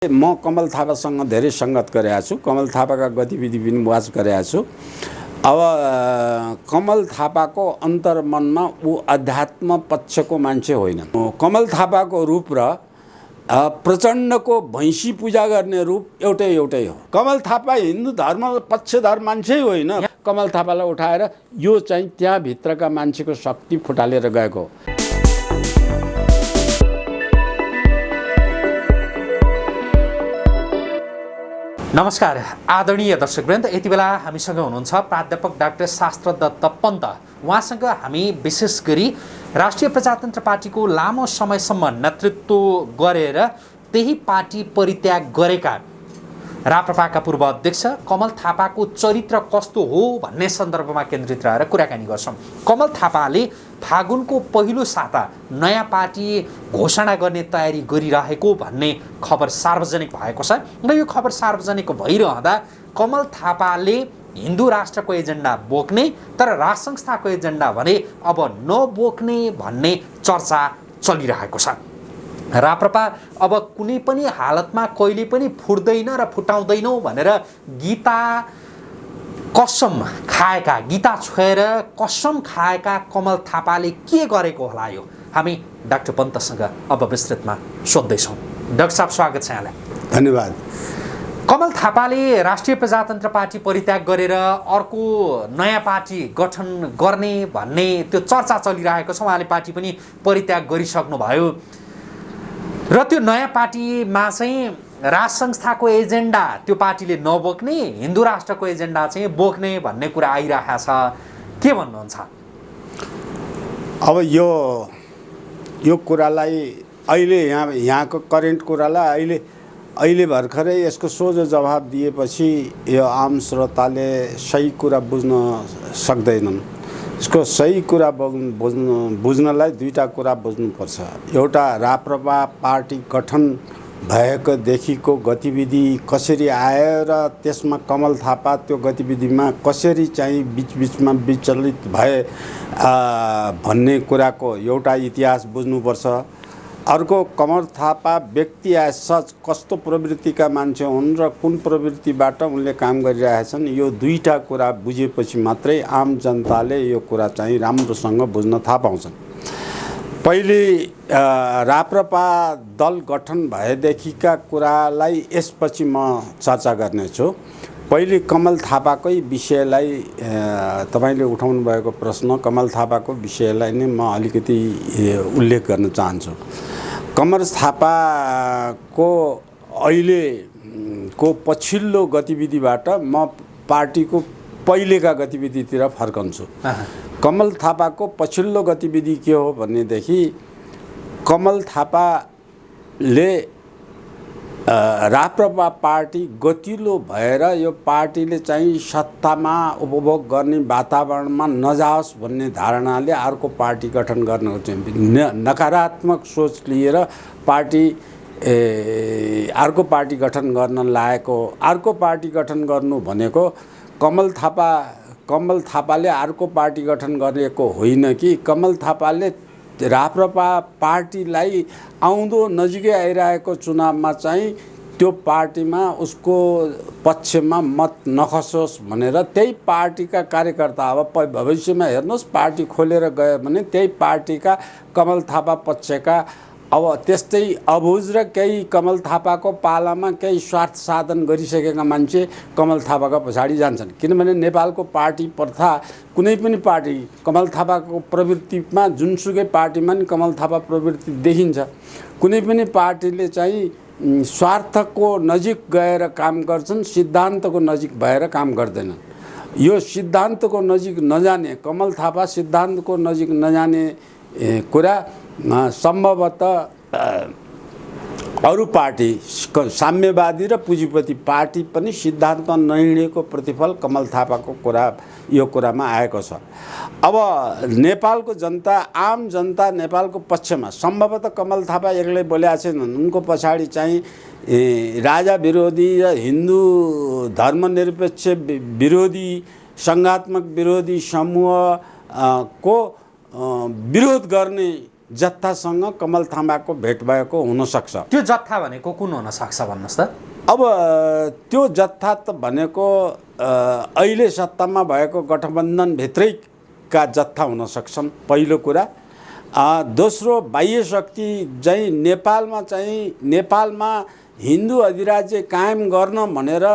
म कमल थापासँग धेरै सङ्गत गरेको छु। कमल थापाका गतिविधि पनि वाच गरेको छु। अब कमल थापाको अन्तर्मनमा ऊ अध्यात्म पक्षको मान्छे होइन। कमल थापाको रूप र प्रचण्डको भैँसी पूजा गर्ने रूप एउटै हो। कमल थापा हिन्दू धर्म पक्षधर मान्छे होइन। कमल थापालाई उठाएर यो चाहिँ त्यहाँभित्रका मान्छेको शक्ति फुटालेर गएको हो। नमस्कार आदरणीय दर्शकवृन्द, यति बेला हामीसँग हुनुहुन्छ प्राध्यापक डाक्टर शास्त्रदत्त पन्त। उहाँसँग हामी विशेष गरी राष्ट्रिय प्रजातन्त्र पार्टीको लामो समयसम्म नेतृत्व गरेर त्यही पार्टी परित्याग गरेका राप्रपाका पूर्व अध्यक्ष कमल थापाको चरित्र कस्तो हो भन्ने सन्दर्भमा केन्द्रित रहेर कुराकानी गर्छौँ। कमल थापाले फागुनको पहिलो साता नयाँ पार्टी घोषणा गर्ने तयारी गरिरहेको भन्ने खबर सार्वजनिक भएको छ र यो खबर सार्वजनिक भइरहँदा कमल थापाले हिन्दू राष्ट्रको एजेन्डा बोक्ने तर राज संस्थाको एजेन्डा भने अब नबोक्ने भन्ने चर्चा चलिरहेको छ। राप्रपा अब कुनै पनि हालतमा कहिले पनि फुट्दैन र फुटाउँदैनौँ भनेर गीता छोएर कसम खाएका कमल थापाले के गरेको होला यो हामी डाक्टर पन्तसँग अब विस्तृतमा सोध्दैछौँ। डाक्टर साहब, स्वागत छ यहाँलाई। धन्यवाद। कमल थापाले राष्ट्रिय प्रजातन्त्र पार्टी परित्याग गरेर अर्को नयाँ पार्टी गठन गर्ने भन्ने त्यो चर्चा चलिरहेको छ। उहाँले पार्टी पनि परित्याग गरिसक्नुभयो र त्यो नयाँ पार्टीमा चाहिँ राज संस्थाको एजेन्डा त्यो पार्टीले नबोक्ने, हिन्दू राष्ट्रको एजेन्डा चाहिँ बोक्ने भन्ने कुरा आइरहेको छ। के भन्नुहुन्छ? अब यो कुरालाई अहिले यहाँको करेन्ट कुरालाई अहिले भर्खरै यसको सोझो जवाब दिएपछि यो आम श्रोताले सही कुरा बुझ्न सक्दैनन्। यसको सही कुरा बुझ्नलाई दुईटा कुरा बुझ्नुपर्छ। एउटा, राप्रपा पार्टी गठन भएकोदेखिको गतिविधि कसरी आयो र त्यसमा कमल थापा त्यो गतिविधिमा कसरी चाहिँ बिचबिचमा विचलित भए भन्ने कुराको एउटा इतिहास बुझ्नुपर्छ। अर्को, कमल थापा व्यक्ति सच कस्तो प्रवृत्तिका मान्छे हुन् र कुन प्रवृत्तिबाट उनले काम गरिरहेछन्, यो दुईटा कुरा बुझेपछि मात्रै आम जनताले यो कुरा चाहिँ राम्रोसँग बुझ्न थाहा पाउँछन्। पहिले राप्रपा दल गठन भएदेखिका कुरालाई यसपछि म चर्चा गर्नेछु। पहिले कमल थापाकै विषयलाई तपाईले उठाउनु भएको प्रश्न, कमल थापाको विषयलाई नै म अलिकति उल्लेख गर्न चाहन्छु। कमल थापाको अहिलेको पछिल्लो गतिविधिबाट म पार्टीको पहिलेका गतिविधितिर फर्कन्छु। कमल थापाको पछिल्लो गतिविधि के हो भनेदेखि कमल थापाले राप्रपा पार्टी गतिलो भएर यो पार्टीले चाहिँ सत्तामा उपभोग गर्ने वातावरणमा नजाओस् भन्ने धारणाले अर्को पार्टी गठन गर्न नकारात्मक सोच लिएर अर्को पार्टी गठन गर्न लागेको। अर्को पार्टी गठन गर्नु भनेको कमल थापाले अर्को पार्टी गठन गरेको होइन कि कमल थापाले राप्रपा पार्टीलाई आउँदो नजिकै आइरहेको चुनावमा चाहिँ त्यो पार्टीमा उसको पक्षमा मत नखसोस् भनेर त्यही पार्टीका कार्यकर्ता, अब भविष्यमा हेर्नुहोस् पार्टी खोलेर गयो भने त्यही पार्टीका कमल थापा पक्षका अब त्यस्तै अबुझ र केही कमल थापाको पालामा केही स्वार्थ साधन गरिसकेका मान्छे कमल थापाका पछाडि जान्छन्। किनभने नेपालको पार्टी प्रथा, कुनै पनि पार्टी कमल थापाको प्रवृत्तिमा जुनसुकै पार्टीमा नि कमल थापा प्रवृत्ति देखिन्छ। कुनै पनि पार्टीले चाहिँ स्वार्थको नजिक गएर काम गर्छन्, सिद्धान्तको नजिक भएर काम गर्दैनन्। यो सिद्धान्तको नजिक नजाने, कमल थापा सिद्धान्तको नजिक नजाने कुरा सम्भवतः अरू पार्टी साम्यवादी र पुँजीपति पार्टी पनि सिद्धान्त नहिँडेको प्रतिफल कमल थापाको यो कुरामा आएको छ। अब नेपालको जनता, आम जनता नेपालको पक्षमा सम्भवतः कमल थापा एक्लै बोलेका छैनन्। उनको पछाडि चाहिँ राजा विरोधी र हिन्दू धर्मनिरपेक्ष विरोधी, सङ्घात्मक विरोधी समूहको विरोध गर्ने जत्थासँग कमल थापाको भेट भएको हुनसक्छ। त्यो जत्था भनेको कुन हुन सक्छ भन्नुहोस् त? अब त्यो जत्था त भनेको अहिले सत्तामा भएको गठबन्धनभित्रैका जत्था हुन सक्छन्, पहिलो कुरा। दोस्रो, बाह्य शक्ति चाहिँ नेपालमा हिन्दू अधिराज्य कायम गर्न भनेर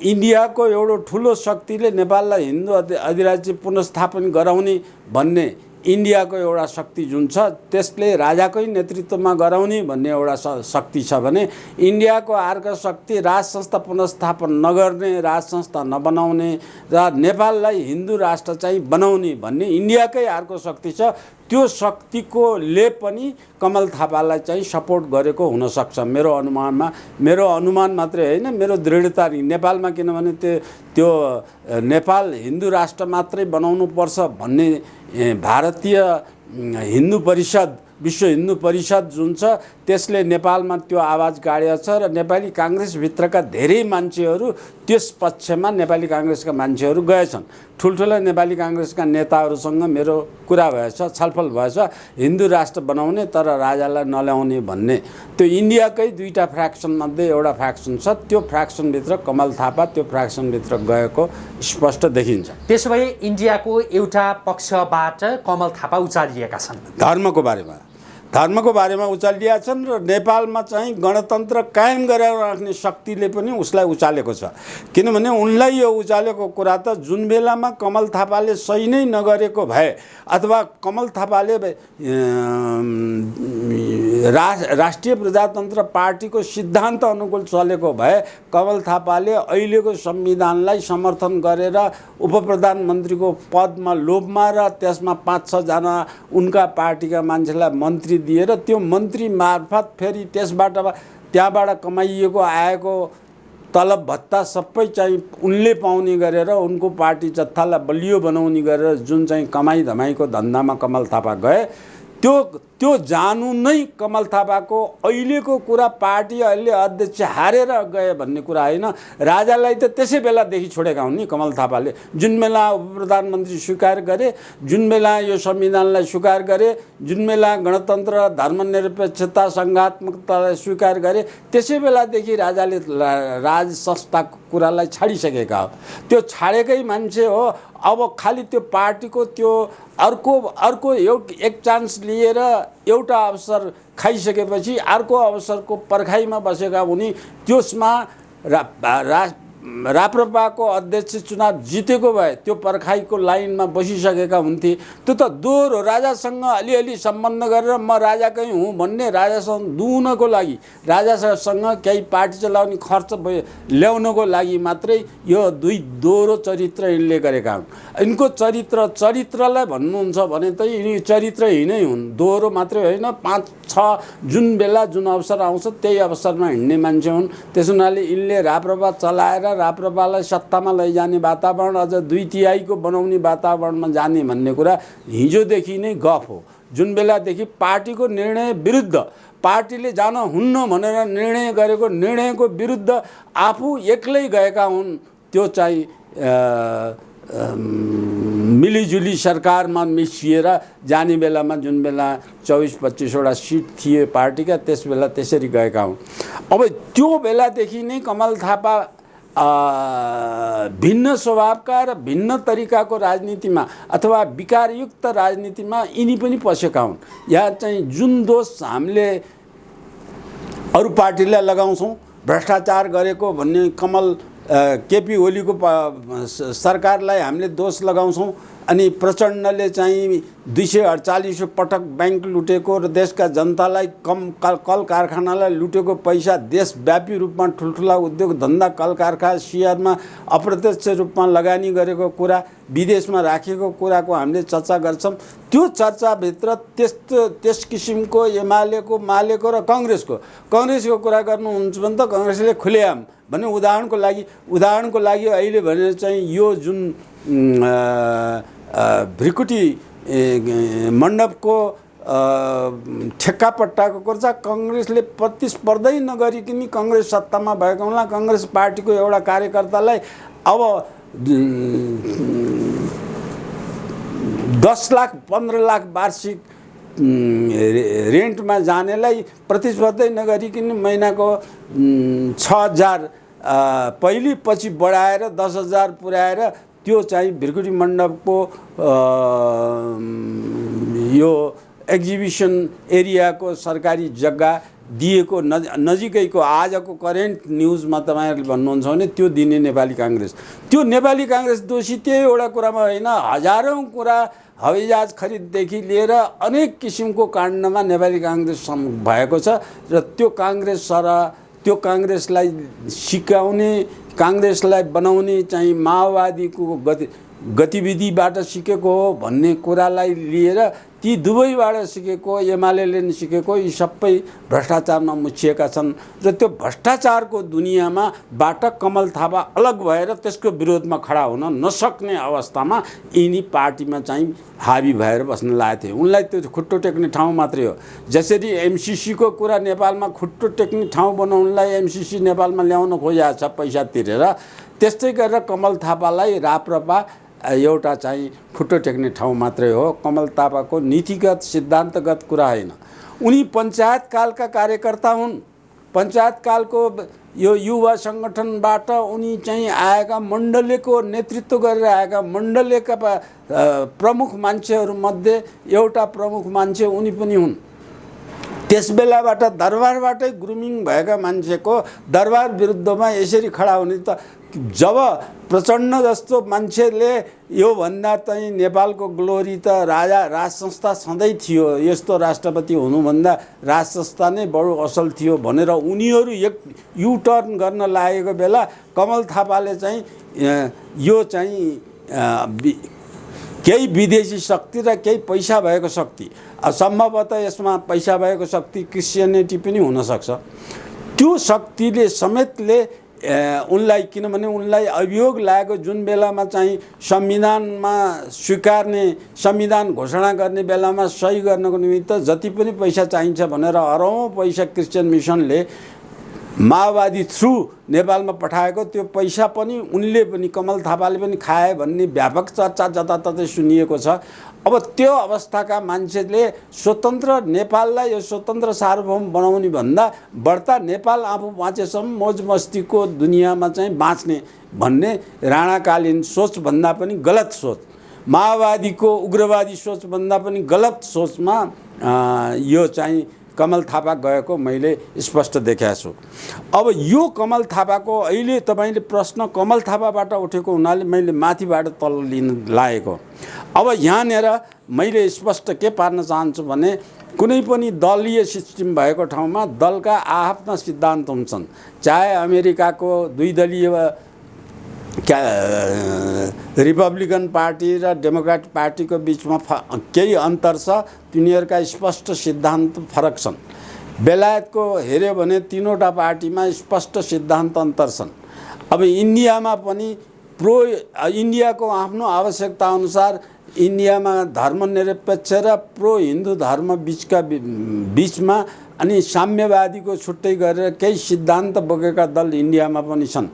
इन्डियाको एउटा ठुलो शक्तिले नेपाललाई हिन्दू अधिराज्य पुनर्स्थापन गराउने भन्ने इन्डियाको एउटा शक्ति जुन छ, त्यसले राजाकै नेतृत्वमा गराउने भन्ने एउटा शक्ति छ भने इन्डियाको अर्को शक्ति राज संस्था पुनर्स्थापन नगर्ने, राज संस्था नबनाउने र नेपाललाई हिन्दू राष्ट्र चाहिँ बनाउने भन्ने इन्डियाकै अर्को शक्ति छ। त्यो शक्तिकोले पनि कमल थापालाई चाहिँ सपोर्ट गरेको हुनसक्छ मेरो अनुमानमा। मेरो अनुमान मात्रै होइन, मेरो दृढता नेपालमा, किनभने त्यो नेपाल हिन्दू राष्ट्र मात्रै बनाउनु पर्छ भन्ने भारतीय हिन्दू परिषद, विश्व हिन्दू परिषद जुन छ, त्यसले नेपालमा त्यो आवाज गाडेको छ र नेपाली काङ्ग्रेसभित्रका धेरै मान्छेहरू त्यस पक्षमा नेपाली काङ्ग्रेसका मान्छेहरू गएछन्। ठुल्ठुला नेपाली काङ्ग्रेसका नेताहरूसँग मेरो कुरा भएछ, छलफल भएछ, हिन्दू राष्ट्र बनाउने तर राजालाई नल्याउने भन्ने। त्यो इन्डियाकै दुईटा फ्र्याक्सनमध्ये एउटा फ्र्याक्सन छ, त्यो फ्र्याक्सनभित्र कमल थापा त्यो फ्र्याक्सनभित्र गएको स्पष्ट देखिन्छ। त्यसो भए इन्डियाको एउटा पक्षबाट कमल थापा उचालिएका छन्, धर्मको बारेमा उचालिएका छन् र नेपालमा चाहिँ गणतन्त्र कायम गरेर राख्ने शक्तिले पनि उसलाई उचालेको छ। किनभने उनलाई यो उचालेको कुरा त जुन बेलामा कमल थापाले सही नै नगरेको भए अथवा कमल थापाले राष्ट्रिय प्रजातन्त्र पार्टीको सिद्धान्त अनुकूल चलेको भए कमल थापाले अहिलेको संविधानलाई समर्थन गरेर उपप्रधानमन्त्रीको पदमा लोभमा र त्यसमा 5-6 जना उनका पार्टीका मान्छेलाई मन्त्री दिएर त्यो मन्त्री मार्फत फेरि त्यहाँबाट कमाइएको आएको तलब भत्ता सबै चाहिँ उनले पाउने गरेर उनको पार्टी जत्थालाई बलियो बनाउने गरेर जुन चाहिँ कमाई धमाईको धन्दामा कमल थापा गए, त्यो जानु नै कमल थापाको अहिलेको कुरा पार्टी अहिले अध्यक्ष हारेर गए भन्ने कुरा होइन। राजालाई त त्यसै बेलादेखि छोडेका हुन् नि कमल थापाले। जुन बेला उपप्रधानमन्त्री स्वीकार गरे, जुन बेला यो संविधानलाई स्वीकार गरे, जुन बेला गणतन्त्र धर्मनिरपेक्षता सङ्घात्मकतालाई स्वीकार गरे, त्यसै बेलादेखि राजाले राज संस्थाको कुरालाई छाडिसकेका हो। त्यो छाडेकै मान्छे हो। अब खालि त्यो पार्टीको त्यो अर्को एक चान्स लिएर एउटा अवसर खाइसकेपछि अर्को अवसरको पर्खाइमा बसेका उनी त्यसमा राप्रपाको अध्यक्ष चुनाव जितेको भए त्यो पर्खाइको लाइनमा बसिसकेका हुन्थे। त्यो त दोहोरो राजासँग अलिअलि सम्बन्ध गरेर म राजाकै हुँ भन्ने, राजासँग दुहुनको लागि, राजासँग केही पार्टी चलाउने खर्च ल्याउनको लागि मात्रै यो दुई दोहोरो चरित्र यिनले गरेका हुन्। यिनको चरित्रलाई भन्नुहुन्छ भने त यिनी चरित्रहीनै हुन्, दोहोरो मात्रै होइन। 5-6 जुन बेला जुन अवसर आउँछ त्यही अवसरमा हिँड्ने मान्छे हुन्। त्यस हुनाले यिनले राप्रपा चलाएर राप्रपालाई सत्तामा लैजाने वातावरण, अझ 2/3 बनाउने वातावरणमा जाने भन्ने कुरा हिजोदेखि नै गफ हो। जुन बेलादेखि पार्टीको निर्णय विरुद्ध, पार्टीले जान हुन्न भनेर निर्णय गरेको निर्णयको विरुद्ध आफू एक्लै गएका हुन्, त्यो चाहिँ मिलिजुली सरकारमा मिसिएर जाने बेलामा जुन बेला 24-25 सिट थिए पार्टीका, त्यस बेला त्यसरी गएका हुन्। अब त्यो बेलादेखि नै कमल थापा भिन्न स्वभावका र भिन्न तरिकाको राजनीतिमा अथवा विकारयुक्त राजनीतिमा यिनी पनि पसेका हुन्। यहाँ चाहिँ जुन दोष हामीले अरू पार्टीलाई लगाउँछौँ, भ्रष्टाचार गरेको भन्ने कमल केपी ओलीको सरकारलाई हामीले दोष लगाउँछौँ, अनि प्रचण्डले चाहिँ 248 पटक ब्याङ्क लुटेको र देशका जनतालाई कल कारखानालाई लुटेको पैसा देशव्यापी रूपमा ठुल्ठुला उद्योग धन्दा कल कारखाना सेयरमा अप्रत्यक्ष रूपमा लगानी गरेको कुरा, विदेशमा राखेको कुराको हामीले चर्चा गर्छौँ। त्यो चर्चाभित्र त्यस किसिमको एमालेको, मालेको र काङ्ग्रेसको कुरा गर्नुहुन्छ भने त काङ्ग्रेसले खुलेआम भने उदाहरणको लागि अहिले भने चाहिँ यो जुन भ्रिकुटी मण्डपको ठेक्कापट्टाको कुरा काङ्ग्रेसले प्रतिस्पर्धै नगरिकन काङ्ग्रेस सत्तामा भएको हुनाले काङ्ग्रेस पार्टीको एउटा कार्यकर्तालाई अब 10 लाख 15 लाख वार्षिक रेन्टमा जानेलाई प्रतिस्पर्धै नगरिकन महिनाको 6,000 पहिले पछि बढाएर 10,000 पुर्याएर त्यो चाहिँ भिरकुटी मण्डपको यो एक्जिबिसन एरियाको सरकारी जग्गा दिएको नजिकैको आजको करेन्ट न्युजमा तपाईँहरूले भन्नुहुन्छ भने त्यो दिने नेपाली काङ्ग्रेस। त्यो नेपाली काङ्ग्रेस दोषी त्यही एउटा कुरामा होइन, हजारौँ कुरा हवाईजहाज खरिददेखि लिएर अनेक किसिमको काण्डमा नेपाली काङ्ग्रेस भएको छ र त्यो काङ्ग्रेसलाई सिकाउने, काङ्ग्रेसलाई बनाउने चाहिँ माओवादीको गतिविधिबाट सिकेको हो भन्ने कुरालाई लिएर ती दुवैबाट सिकेको, एमालेले नि सिकेको, यी सबै भ्रष्टाचारमा मुछिएका छन् र त्यो भ्रष्टाचारको दुनियाँमा बाट कमल थापा अलग भएर त्यसको विरोधमा खडा हुन नसक्ने अवस्थामा यिनी पार्टीमा चाहिँ हाबी भएर बस्न लागेको थिए। उनलाई त्यो खुट्टो टेक्ने ठाउँ मात्रै हो। जसरी एमसिसीको कुरा नेपालमा खुट्टो टेक्ने ठाउँ बनाउनलाई एमसिसी नेपालमा ल्याउन खोजिएको छ पैसा तिरेर, त्यस्तै गरेर कमल थापालाई राप्रपा एउटा चाहिँ खुट्टो टेक्ने ठाउँ मात्रै हो। कमल थापाको नीतिगत सिद्धान्तगत कुरा होइन। उनी पञ्चायत कालका कार्यकर्ता हुन्। पञ्चायत कालको यो युवा सङ्गठनबाट उनी चाहिँ आएका, मण्डलीको नेतृत्व गरेर आएका मण्डलीका प्रमुख मान्छेहरूमध्ये एउटा प्रमुख मान्छे उनी पनि हुन्। त्यस बेलाबाट दरबारबाटै ग्रुमिङ भएका मान्छेको दरबार विरुद्धमा यसरी खडा हुने त जब प्रचण्ड जस्तो मान्छेले योभन्दा चाहिँ नेपालको ग्लोरी त राज संस्था सधैँ थियो, यस्तो राष्ट्रपति हुनुभन्दा राज संस्था नै बडो असल थियो भनेर उनीहरू युटर्न गर्न लागेको बेला कमल थापाले चाहिँ यो चाहिँ केही विदेशी शक्ति र केही पैसा भएको शक्ति, सम्भवतः यसमा पैसा भएको शक्ति क्रिस्चियनिटी पनि हुनसक्छ, त्यो शक्तिले समेतले उनलाई, किनभने उनलाई अभियोग लागेको जुन बेलामा चाहिँ संविधानमा स्वीकार्ने, संविधान घोषणा गर्ने बेलामा सही गर्नको निमित्त जति पनि पैसा चाहिन्छ भनेर अरौँ पैसा क्रिस्चियन मिसनले माओवादी थ्रु नेपालमा पठाएको, त्यो पैसा पनि उनले पनि, कमल थापाले पनि खाए भन्ने व्यापक चर्चा जताततै सुनिएको छ। अब त्यो अवस्थाका मान्छेले स्वतन्त्र नेपाललाई यो स्वतन्त्र सार्वभौम बनाउने भन्दा बढ्ता नेपाल आफू बाँचेसम्म मौज मस्तीको दुनियाँमा चाहिँ बाँच्ने भन्ने राणाकालीन सोचभन्दा पनि गलत सोच, माओवादीको उग्रवादी सोचभन्दा पनि गलत सोचमा यो चाहिँ कमल थापा गएको मैले स्पष्ट देखेको छु। अब यो कमल थापाको अहिले तपाईँले प्रश्न कमल थापाबाट उठेको हुनाले मैले माथिबाट तल लिन लागेको। अब यहाँनिर मैले स्पष्ट के पार्न चाहन्छु भने कुनै पनि दलीय सिस्टम भएको ठाउँमा दलका आफ्ना सिद्धान्त हुन्छन्। चाहे अमेरिकाको द्विदलीय रिपब्लिकन पार्टी र डेमोक्रेट पार्टीको बिचमा केही अन्तर छ, तिनीहरूका स्पष्ट सिद्धान्त फरक छन्। बेलायतको हेऱ्यो भने तीनवटा पार्टीमा स्पष्ट सिद्धान्त अन्तर छन्। अब इन्डियामा पनि इन्डियाको आफ्नो आवश्यकता अनुसार इन्डियामा धर्मनिरपेक्ष र प्रो हिन्दू धर्म बिचमा अनि साम्यवादीको छुट्टै गरेर केही सिद्धान्त बोकेका दल इन्डियामा पनि छन्।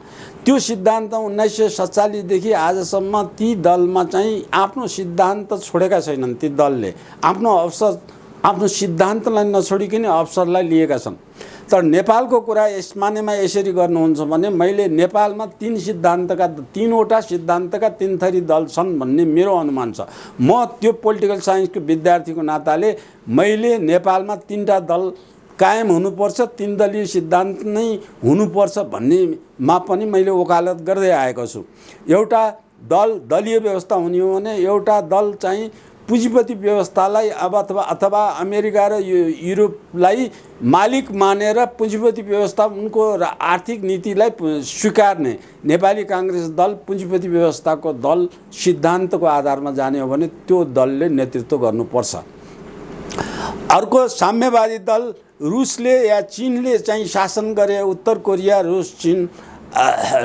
त्यो सिद्धान्त 1947 देखि आजसम्म ती दलमा चाहिँ आफ्नो सिद्धान्त छोडेका छैनन्। ती दलले आफ्नो सिद्धान्तलाई नछोडिकन अवसरलाई लिएका छन्। तर नेपालको कुरा यसमानेमा यसरी गर्नुहुन्छ भने मैले नेपालमा तीनवटा सिद्धान्तका तीन थरी दल छन् भन्ने मेरो अनुमान छ। म त्यो पोलिटिकल साइन्सको विद्यार्थीको नाताले मैले नेपालमा तीनटा दल कायम हुनुपर्छ, तीन दलीय सिद्धान्त नै हुनुपर्छ भन्नेमा पनि मैले वकालत गर्दै आएको छु। एउटा दल दलीय व्यवस्था हुने हो भने एउटा दल चाहिँ पुँजीपति व्यवस्थालाई अथवा अमेरिका र युरोपलाई मालिक मानेर पुँजीपति व्यवस्था उनको आर्थिक नीतिलाई स्वीकार्ने नेपाली काङ्ग्रेस दल पुँजीपति व्यवस्थाको दल सिद्धान्तको आधारमा जाने हो भने त्यो दलले नेतृत्व गर्नुपर्छ। अर्को साम्यवादी दल रुसले या चीनले चाहिँ शासन गरे, उत्तर कोरिया रुस चीन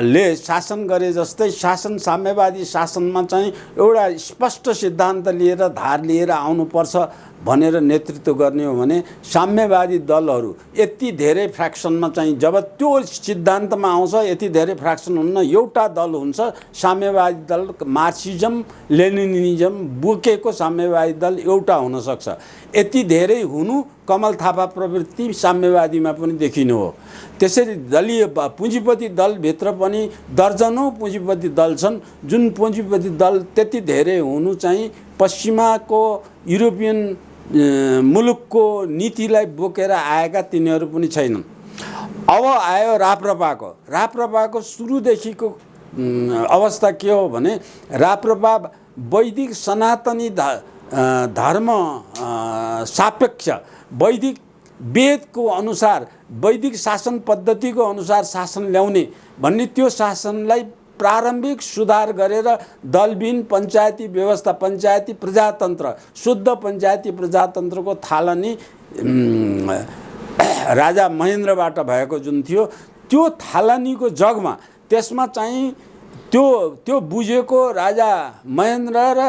ले शासन गरे जस्तै साम्यवादी शासनमा चाहिँ एउटा स्पष्ट सिद्धान्त लिएर धार लिएर आउनुपर्छ भनेर नेतृत्व गर्ने हो भने साम्यवादी दलहरू यति धेरै फ्र्याक्सनमा चाहिँ जब त्यो सिद्धान्तमा आउँछ यति धेरै फ्र्याक्सन हुन्न, एउटा दल हुन्छ साम्यवादी दल, मार्क्सिजम लेनिनिजम बोकेको साम्यवादी दल एउटा हुनसक्छ। यति धेरै हुनु कमल थापा प्रवृत्ति साम्यवादीमा पनि देखिनु हो। त्यसरी दलीय पुँजीपति दलभित्र पनि दर्जनौँ पुँजीपति दल छन्, जुन पुँजीपति दल त्यति धेरै हुनु चाहिँ पश्चिमाको युरोपियन मुलुकको नीतिलाई बोकेर आएका तिनीहरू पनि छैनन्। अब आयो राप्रपाको सुरुदेखिको अवस्था के हो भने राप्रपा वैदिक सनातनी धर्म सापेक्ष वैदिक वेदको अनुसार वैदिक शासन पद्धतिको अनुसार शासन ल्याउने भन्ने त्यो शासनलाई प्रारम्भिक सुधार गरेर दलबिन पञ्चायती व्यवस्था, पञ्चायती प्रजातन्त्र, शुद्ध पञ्चायती प्रजातन्त्रको थालनी राजा महेन्द्रबाट भएको जुन थियो त्यो थालनीको जगमा त्यसमा चाहिँ त्यो बुझेको राजा महेन्द्र र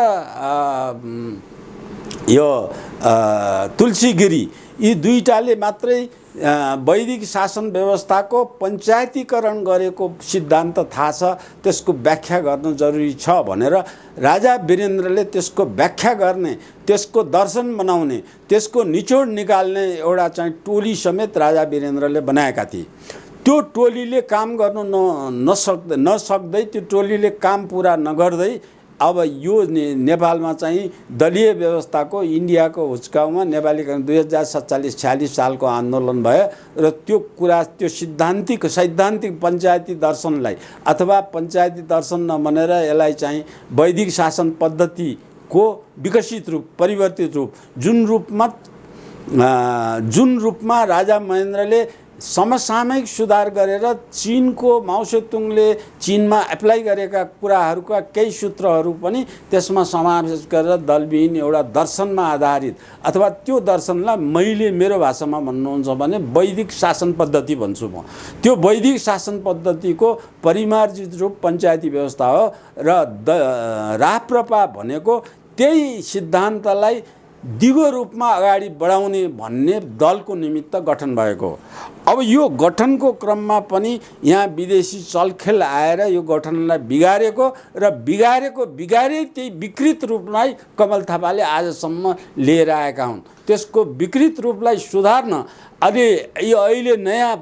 यो तुलसीगिरी यी दुईटाले मात्रै वैदिक शासन व्यवस्थाको पञ्चायतीकरण गरेको सिद्धान्त थाहा छ, त्यसको व्याख्या गर्न जरुरी छ भनेर राजा वीरेन्द्रले त्यसको व्याख्या गर्ने, त्यसको दर्शन बनाउने, त्यसको निचोड निकाल्ने एउटा चाहिँ टोली समेत राजा वीरेन्द्रले बनाएका थिए। त्यो टोलीले काम गर्नु नसक्दै त्यो टोलीले काम पुरा नगर्दै अब यो नेपालमा चाहिँ दलीय व्यवस्थाको इन्डियाको हुच्काउमा नेपाली 2047-46 सालको आन्दोलन भयो र त्यो कुरा त्यो सैद्धान्तिक पञ्चायती दर्शनलाई अथवा पञ्चायती दर्शन नभनेर यसलाई चाहिँ वैदिक शासन पद्धतिको विकसित रूप, परिवर्तित रूप, जुन रूपमा राजा महेन्द्रले समसामयिक सुधार गरेर चीनको माओसेतुङले चीनमा एप्लाई गरेका कुराहरूका केही सूत्रहरू पनि त्यसमा समावेश गरेर दलविहीन एउटा दर्शनमा आधारित अथवा त्यो दर्शनलाई मैले मेरो भाषामा भन्नुहुन्छ भने वैदिक शासन पद्धति भन्छु म। त्यो वैदिक शासन पद्धतिको परिमार्जित रूप पञ्चायती व्यवस्था हो र राप्रपा भनेको त्यही सिद्धान्तलाई दिगो रूपमा अगाडि बढाउने भन्ने दलको निमित्त गठन भएको। अब यो गठनको क्रममा पनि यहाँ विदेशी चलखेल आएर यो गठनलाई बिगारेको र बिगारे त्यही विकृत रूपलाई कमल थापाले आजसम्म लिएर आएका हुन्। त्यसको विकृत रूपलाई सुधार्न अहिले नयाँ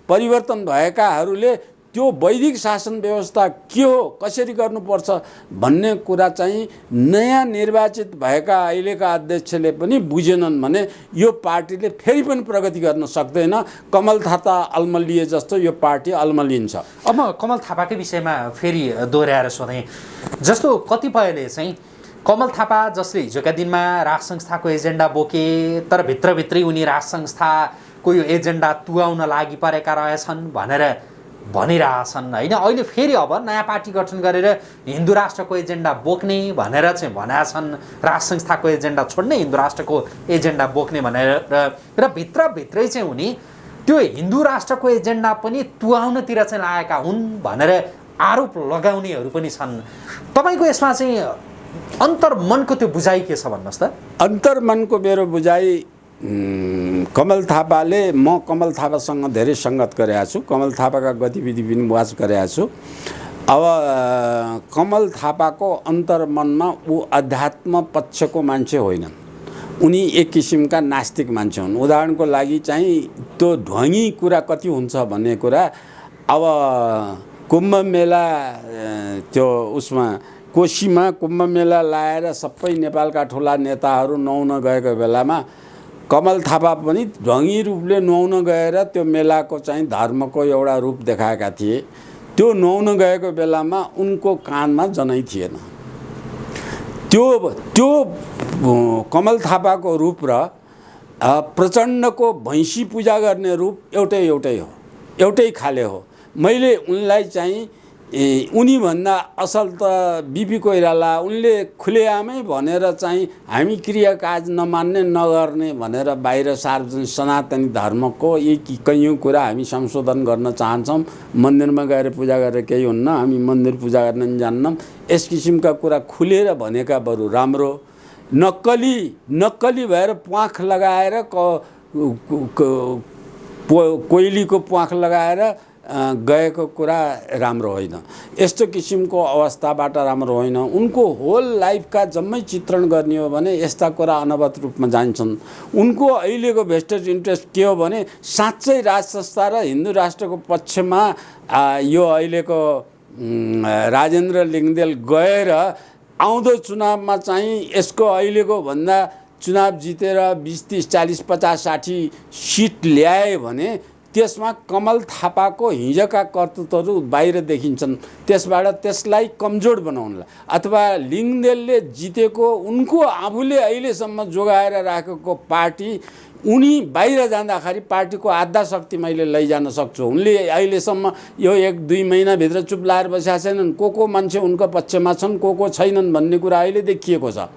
परिवर्तन भएकाहरूले त्यो वैदिक शासन व्यवस्था के हो, कसरी गर्नुपर्छ भन्ने कुरा चाहिँ नयाँ निर्वाचित भएका अहिलेका अध्यक्षले पनि बुझेनन् भने यो पार्टीले फेरि पनि प्रगति गर्न सक्दैन। कमल थापा अल्मलिए जस्तो यो पार्टी अल्मलिन्छ। अब म कमल थापाकै विषयमा फेरि दोहोऱ्याएर सोधेँ, जस्तो कतिपयले चाहिँ कमल थापा जसले हिजोका दिनमा राज संस्थाको एजेन्डा बोके तर भित्रभित्रै उनी राज संस्थाको यो एजेन्डा तुगाउन लागि परेका रहेछन् भनेर भनिरहेछन् होइन। अहिले फेरि अब नयाँ पार्टी गठन गरेर हिन्दू राष्ट्रको एजेन्डा बोक्ने भनेर चाहिँ भनेका छन्, राज संस्थाको एजेन्डा छोड्ने हिन्दू राष्ट्रको एजेन्डा बोक्ने भनेर र भित्रभित्रै चाहिँ उनी त्यो हिन्दू राष्ट्रको एजेन्डा पनि तुगाउनतिर चाहिँ लागेका हुन् भनेर आरोप लगाउनेहरू पनि छन्। तपाईँको यसमा चाहिँ अन्तर्मनको त्यो बुझाइ के छ भन्नुहोस् त। अन्तर्मनको मेरो बुझाइ कमल थापाले, म कमल थापासँग धेरै सङ्गत गरेको छु, कमल थापाका गतिविधि पनि वाच गरेको छु। अब कमल थापाको अन्तर्मनमा ऊ अध्यात्म पक्षको मान्छे होइनन्, उनी एक किसिमका नास्तिक मान्छे हुन्। उदाहरणको लागि चाहिँ त्यो ढुङ्गी कुरा कति हुन्छ भन्ने कुरा, अब कुम्भ मेला त्यो उसमा कोशीमा कुम्भ मेला लाएर सबै नेपालका ठुला नेताहरू नुहाउन गएको बेलामा कमल थापा पनि ढङ्गी रूपले नुहाउन गएर त्यो मेलाको चाहिँ धर्मको एउटा रूप देखाएका थिए। त्यो नुहाउन गएको बेलामा उनको कानमा जनै थिएन। त्यो कमल थापाको रूप र प्रचण्डको भैँसी पूजा गर्ने रूप एउटै हो, एउटै खाले हो। मैले उनलाई चाहिँ उनीभन्दा असल त बिपी कोइराला, उनले खुलेआमै भनेर चाहिँ हामी क्रियाकाज नमान्ने नगर्ने भनेर बाहिर सार्वजनिक सनातनी धर्मको कैयौँ कुरा हामी संशोधन गर्न चाहन्छौँ, मन्दिरमा गएर पूजा गरेर केही हुन्न, हामी मन्दिर पूजा गर्न जान्नौँ, यस किसिमका कुरा खुलेर भनेका बरु राम्रो। नक्कली भएर प्वाख लगाएर कोइलीको प्वाख लगाएर गएको कुरा राम्रो होइन। यस्तो किसिमको अवस्थाबाट राम्रो होइन। उनको होल लाइफका जम्मै चित्रण गर्ने हो भने यस्ता कुरा अनवरत रूपमा जान्छन्। उनको अहिलेको भेस्टेड इन्ट्रेस्ट के हो भने साँच्चै राज संस्था र हिन्दू राष्ट्रको पक्षमा यो अहिलेको राजेन्द्र लिङ्गदेल गएर आउँदो चुनावमा चाहिँ यसको अहिलेको भन्दा चुनाव जितेर 20, 30, 40, 50, 60 सिट ल्याए भने त्यसमा कमल थापाको हिजोका कर्तृत्वहरू बाहिर देखिन्छन्। त्यसबाट त्यसलाई कमजोर बनाउनलाई अथवा लिङ्गदेलले जितेको उनको आफूले अहिलेसम्म जोगाएर राखेको पार्टी उनी बाहिर जाँदाखेरि पार्टीको आधा शक्ति मैले लैजान सक्छु। उनले अहिलेसम्म यो 1-2 महिनाभित्र चुप लाएर बसेका छैनन्। को मान्छे उनको पक्षमा छन्, को छैनन् भन्ने कुरा अहिले देखिएको छ।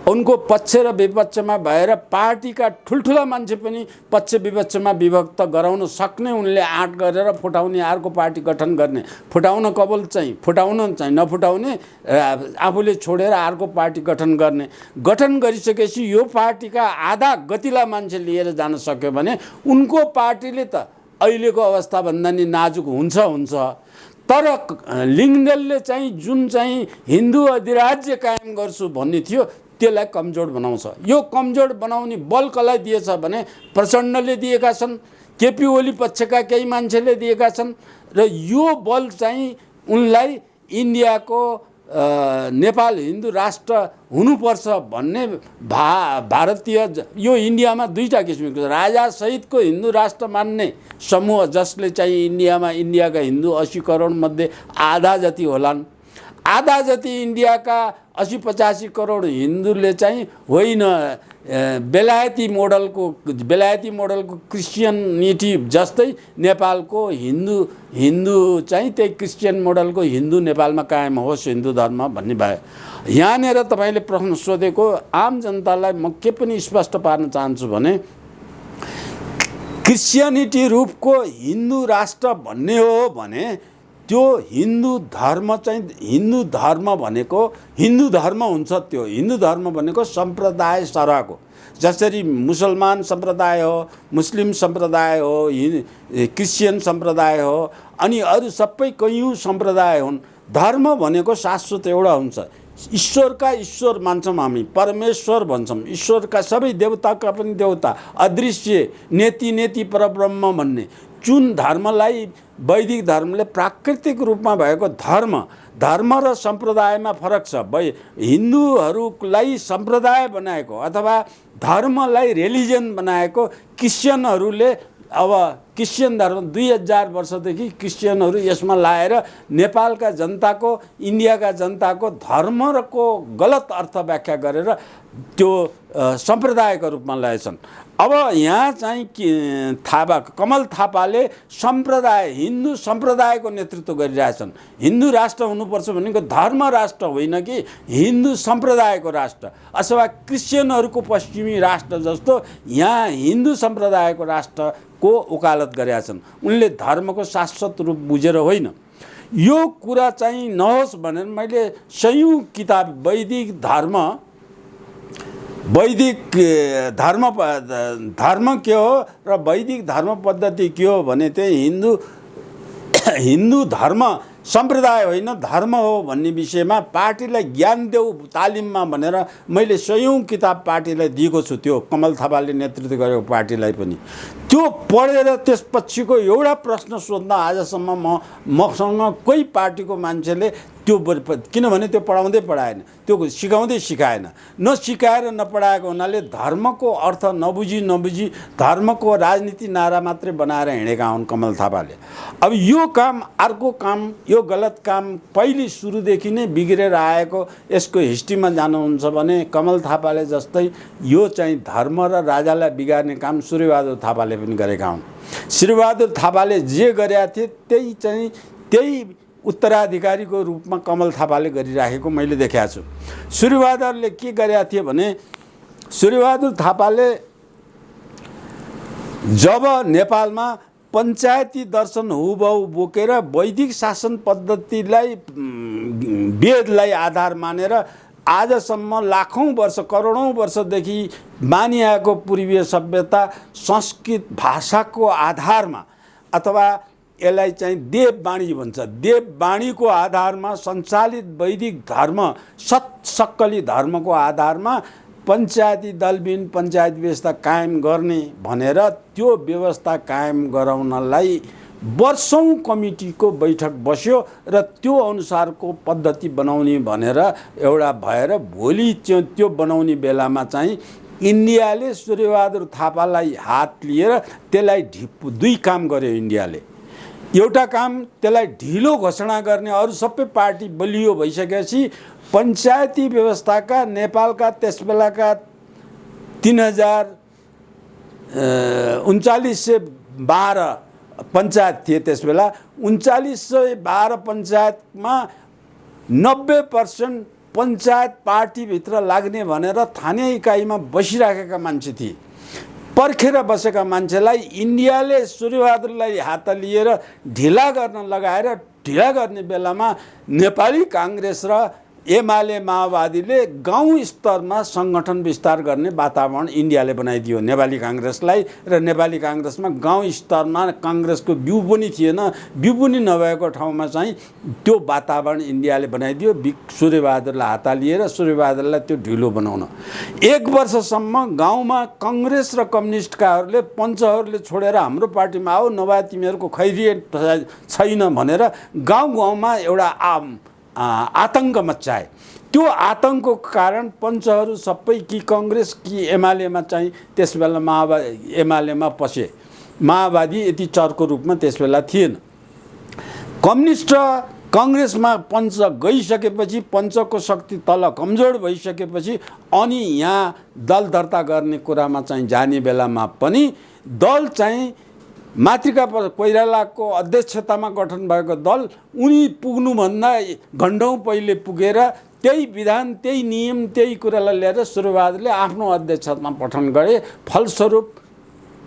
उनको पक्ष र विपक्षमा भएर पार्टीका ठुल्ठुला मान्छे पनि पक्ष विपक्षमा विभक्त गराउन सक्ने उनले आँट गरेर फुटाउने, अर्को पार्टी गठन गर्ने, फुटाउन कबल चाहिँ फुटाउन चाहिँ नफुटाउने, आफूले छोडेर अर्को पार्टी गठन गर्ने। गठन गरिसकेपछि यो पार्टीका आधा गतिला मान्छे लिएर जान सक्यो भने उनको पार्टीले त अहिलेको अवस्थाभन्दा नि नाजुक हुन्छ। तर लिङ्गदेलले चाहिँ जुन चाहिँ हिन्दू अधिराज्य कायम गर्छु भन्ने थियो त्यसलाई कमजोर बनाउँछ। यो कमजोर बनाउने बल कसलाई दिएछ भने प्रचण्डले दिएका छन्, केपी ओली पक्षका केही मान्छेले दिएका छन् र यो बल चाहिँ उनलाई इन्डियाको नेपाल हिन्दू राष्ट्र हुनुपर्छ भन्ने भारतीय यो इन्डियामा दुईटा किसिमको राजा सहितको हिन्दू राष्ट्र मान्ने समूह जसले चाहिँ इन्डियाका हिन्दू 80 करोड मध्ये आधा जति होलान्। आधा जति इन्डियाका 80-85 करोड हिन्दूले चाहिँ होइन बेलायती मोडलको क्रिस्चियनिटी जस्तै नेपालको हिन्दू चाहिँ त्यही क्रिस्चियन मोडलको हिन्दू नेपालमा कायम होस् हिन्दू धर्म भन्ने भयो। यहाँनिर तपाईँले प्रश्न सोधेको आम जनतालाई म के पनि स्पष्ट पार्न चाहन्छु भने क्रिस्चियनिटी रूपको हिन्दू राष्ट्र भन्ने हो भने त्यो हिन्दू धर्म चाहिँ हिन्दू धर्म भनेको हिन्दू धर्म हुन्छ। त्यो हिन्दू धर्म भनेको सम्प्रदाय सरहको, जसरी मुसलमान सम्प्रदाय हो, मुस्लिम सम्प्रदाय हो, क्रिस्चियन सम्प्रदाय हो, अनि अरू सबै कैयौँ सम्प्रदाय हुन्। धर्म भनेको शाश्वत एउटा हुन्छ। ईश्वरका ईश्वर मान्छौँ हामी, परमेश्वर भन्छौँ। ईश्वरका सबै देवताका पनि देवता, अदृश्य नेति परब्रह्म भन्ने जुन धर्मलाई वैदिक धर्मले प्राकृतिक रूपमा भएको धर्म र सम्प्रदायमा फरक छ। हिन्दूहरूलाई सम्प्रदाय बनाएको अथवा धर्मलाई रिलिजन बनाएको क्रिस्चियनहरूले अब क्रिस्चियन धर्म 2000 वर्षदेखि क्रिस्चियनहरू यसमा लाएर नेपालका जनताको इन्डियाका जनताको धर्मको गलत अर्थ व्याख्या गरेर त्यो सम्प्रदायको रूपमा ल्याएछन्। अब यहाँ चाहिँ कमल थापाले हिन्दू सम्प्रदायको नेतृत्व गरिरहेछन्। हिन्दू राष्ट्र हुनुपर्छ भनेको धर्म राष्ट्र होइन कि हिन्दू सम्प्रदायको राष्ट्र अथवा क्रिस्चियनहरूको पश्चिमी राष्ट्र जस्तो यहाँ हिन्दू सम्प्रदायको राष्ट्रको वकालत गरेका छन्। उनले धर्मको शाश्वत रूप बुझेर होइन। यो कुरा चाहिँ नहोस् भनेर मैले सयौं किताब वैदिक धर्म के हो र वैदिक धर्म पद्धति के हो भने चाहिँ हिन्दू धर्म सम्प्रदाय होइन धर्म हो भन्ने विषयमा पार्टीलाई ज्ञान देऊ तालिममा भनेर मैले सयौं किताब पार्टीलाई दिएको छु। त्यो कमल थापाले नेतृत्व गरेको पार्टीलाई पनि त्यो पढेर त्यसपछिको एउटा प्रश्न सोध्न आजसम्म मसँग कोही पार्टीको मान्छेले त्यो किनभने त्यो पढाएन, त्यो सिकाएन, नसिकाएर नपढाएको हुनाले धर्मको अर्थ नबुझी धर्मको राजनीति नारा मात्रै बनाएर हिँडेका हुन् कमल थापाले। अब यो काम अर्को काम, यो गलत काम पहिले सुरुदेखि नै बिग्रेर आएको यसको हिस्ट्रीमा जानुहुन्छ भने कमल थापाले जस्तै यो चाहिँ धर्म र राजालाई बिगार्ने काम सूर्यबहादुर थापाले पनि गरेका हुन्। सूर्यबहादुर थापाले जे गरेका थिए त्यही उत्तराधिकारीको रूपमा कमल थापाले गरिराखेको मैले देखेको छु। सूर्यबहादुरले के गरेका थिए भने सूर्यबहादुर थापाले जब नेपालमा पञ्चायती दर्शन हुबहु बोकेर वैदिक शासन पद्धतिलाई वेदलाई आधार मानेर आजसम्म लाखौँ वर्ष करोडौँ वर्षदेखि मानिआएको पूर्वीय सभ्यता संस्कृत भाषाको आधारमा अथवा यसलाई चाहिँ देववाणी भन्छ, देववाणीको आधारमा सञ्चालित वैदिक धर्म सक्कली धर्मको आधारमा पञ्चायती दलबिन पञ्चायत व्यवस्था कायम गर्ने भनेर त्यो व्यवस्था कायम गराउनलाई वर्षौँ कमिटीको बैठक बस्यो र त्यो अनुसारको पद्धति बनाउने भनेर एउटा भएर भोलि त्यो बनाउने बेलामा चाहिँ इन्डियाले सूर्यबहादुर थापालाई हात लिएर त्यसलाई दुई काम गर्यो इन्डियाले। एउटा काम त्यसलाई ढिलो घोषणा गर्ने, अरू सबै पार्टी बलियो भइसकेपछि पञ्चायती व्यवस्थाका नेपालका त्यसबेलाका 3912 पञ्चायत थिए त्यसबेला। 3912 पञ्चायतमा 90% पञ्चायत पार्टीभित्र लाग्ने भनेर थाने इकाइमा बसिराखेका मान्छे थिए। पर्खेर बसेका मान्छेलाई इन्डियाले सूर्यबहादुरलाई हात लिएर ढिला गर्न लगाएर ढिला गर्ने बेलामा नेपाली काङ्ग्रेस र एमाले माओवादीले गाउँ स्तरमा सङ्गठन विस्तार गर्ने वातावरण इन्डियाले बनाइदियो नेपाली काङ्ग्रेसलाई। र नेपाली काङ्ग्रेसमा गाउँ स्तरमा काङ्ग्रेसको बिउ पनि थिएन, बिउ पनि नभएको ठाउँमा चाहिँ त्यो वातावरण इन्डियाले बनाइदियो सूर्यबहादुरलाई हात लिएर, सूर्यबहादुरलाई त्यो ढिलो बनाउन। 1 वर्षसम्म गाउँमा काङ्ग्रेस र कम्युनिस्टकाहरूले पञ्चहरूले छोडेर हाम्रो पार्टीमा आऊ, नभए तिमीहरूको खैरियत छैन भनेर गाउँ गाउँमा एउटा आतङ्क मच्चाए। त्यो आतङ्कको कारण पञ्चहरू सबै कि काङ्ग्रेस कि एमालेमा चाहिँ त्यसबेला माओवादी एमालेमा पसे। माओवादी यति चर्को रूपमा त्यसबेला थिएन। कम्युनिस्ट र काङ्ग्रेसमा पञ्च गइसकेपछि पञ्चको शक्ति तल कमजोर भइसकेपछि अनि यहाँ दल दर्ता गर्ने कुरामा चाहिँ जाने बेलामा पनि दल चाहिँ मातृका कोइरालाको अध्यक्षतामा गठन भएको दल उनी पुग्नुभन्दा घन्टौँ पहिले पुगेर त्यही विधान त्यही नियम त्यही कुरालाई लिएर सूर्यबहादुरले आफ्नो अध्यक्षतामा पठन गरे। फलस्वरूप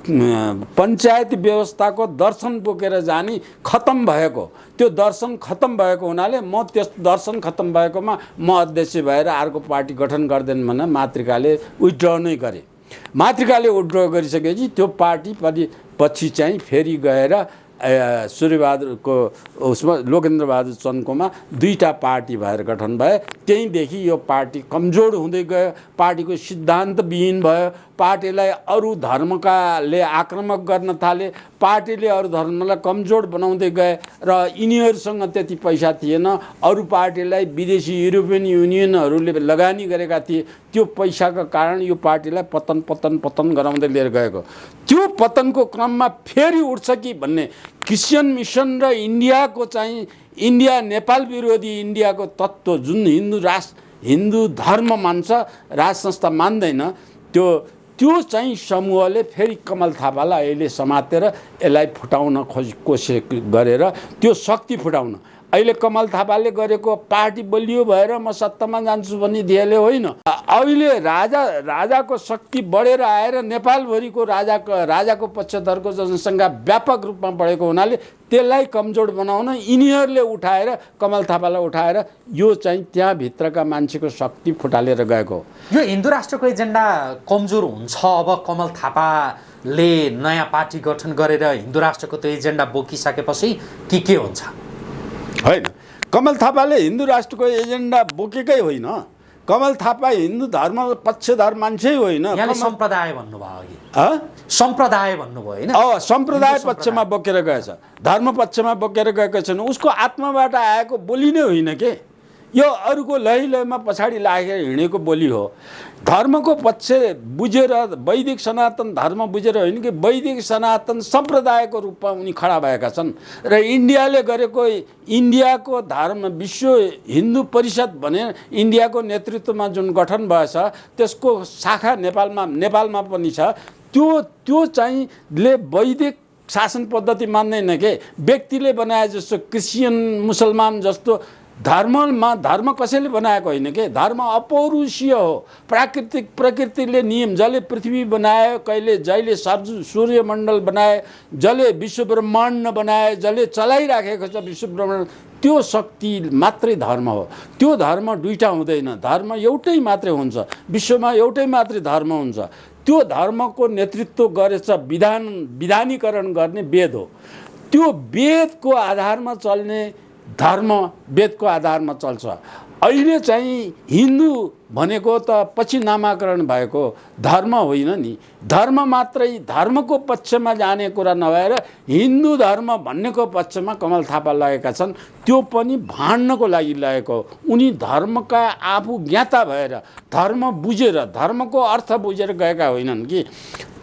पञ्चायत व्यवस्थाको दर्शन बोकेर जाने खत्तम भएको, त्यो दर्शन खत्तम भएको हुनाले म त्यस दर्शन खत्तम भएकोमा म अध्यक्ष भएर अर्को पार्टी गठन गर्दैन भनेर मातृकाले विथड्र नै गरे। मातृकाले विथड्र गरिसकेपछि त्यो पार्टी पछि चाहिँ फेरि गएर सूर्यबहादुरको उसमा लोकेन्द्रबहादुर चन्दकोमा 2टा पार्टी भएर गठन भए। त्यहीँदेखि यो पार्टी कमजोर हुँदै गयो, पार्टीको सिद्धान्त विहीन भयो, पार्टीलाई अरू धर्मकाले आक्रमक गर्न थाले, पार्टीले अरू धर्मलाई कमजोर बनाउँदै गए र यिनीहरूसँग त्यति पैसा थिएन। अरू पार्टीलाई विदेशी युरोपियन युनियनहरूले लगानी गरेका थिए, त्यो पैसाको कारण यो पार्टीलाई पतन गराउँदै लिएर गएको। त्यो पतनको क्रममा फेरि उठ्छ कि भन्ने क्रिस्चियन मिसन र इन्डियाको चाहिँ इन्डिया नेपाल विरोधी इन्डियाको तत्त्व जुन हिन्दू धर्म मान्छ, राज संस्था मान्दैन, त्यो चाहिँ समूहले फेरि कमल थापालाई अहिले समातेर यसलाई फुटाउन कोसिस गरेर त्यो शक्ति फुटाउन। अहिले कमल थापाले गरेको पार्टी बलियो भएर म सत्तामा जान्छु भन्ने ध्येयले होइन। अहिले राजाको शक्ति बढेर आएर नेपालभरिको राजाको पक्षधरको जनसङ्ख्या व्यापक रूपमा बढेको हुनाले त्यसलाई कमजोर बनाउन यिनीहरूले उठाएर कमल थापालाई उठाएर यो चाहिँ त्यहाँभित्रका मान्छेको शक्ति फुटालेर गएको। यो हिन्दू राष्ट्रको एजेन्डा कमजोर हुन्छ अब कमल थापाले नयाँ पार्टी गठन गरेर हिन्दू राष्ट्रको त्यो एजेन्डा बोकिसकेपछि के हुन्छ? होइन, कमल थापाले हिन्दू राष्ट्रको एजेन्डा बोकेकै होइन। कमल थापा हिन्दू धर्म पक्षधर मान्छे होइन। सम्प्रदाय भन्नुभयो अघि, सम्प्रदाय भन्नुभयो होइन? सम्प्रदाय पक्षमा बोकेर गएछ, धर्म पक्षमा बोकेर गएको छैन। उसको आत्माबाट आएको बोली नै होइन के, यो अरूको लयमा पछाडि लागेर हिँडेको बोली हो। धर्मको पक्ष बुझेर वैदिक सनातन धर्म बुझेर होइन कि वैदिक सनातन सम्प्रदायको रूपमा उनी खडा भएका छन्। र इन्डियाले गरेको इन्डियाको धर्म विश्व हिन्दू परिषद भने इन्डियाको नेतृत्वमा जुन गठन भएछ त्यसको शाखा नेपालमा पनि छ। त्यो चाहिँ वैदिक शासन पद्धति मान्दैन के, व्यक्तिले बनाए जस्तो क्रिस्चियन मुसलमान जस्तो धर्म कसैले बनाएको होइन के। धर्म अपौरुषीय हो, प्रकृतिले नियम, जसले पृथ्वी बनायो, जसले सूर्यमण्डल बनाए, जसले विश्व ब्रह्माण्ड बनाए, जसले चलाइराखेको छ विश्व ब्रह्माण्ड, त्यो शक्ति मात्रै धर्म हो। त्यो धर्म दुईटा हुँदैन, धर्म एउटै मात्रै हुन्छ, विश्वमा एउटै मात्रै धर्म हुन्छ। त्यो धर्मको नेतृत्व गरेछ विधानीकरण गर्ने वेद हो। त्यो वेदको आधारमा चल्ने धर्म वेदको आधारमा चल्छ। अहिले चाहिँ हिन्दू भनेको त पछि नामाकरण भएको धर्म होइन नि। धर्म मात्रै धर्मको पक्षमा जाने कुरा नभएर हिन्दू धर्म भन्नेको पक्षमा कमल थापा लगेका छन्। त्यो पनि भाँड्नको लागि लगेको। उनी धर्मका आफू ज्ञाता भएर धर्म बुझेर धर्मको अर्थ बुझेर गएका होइनन् कि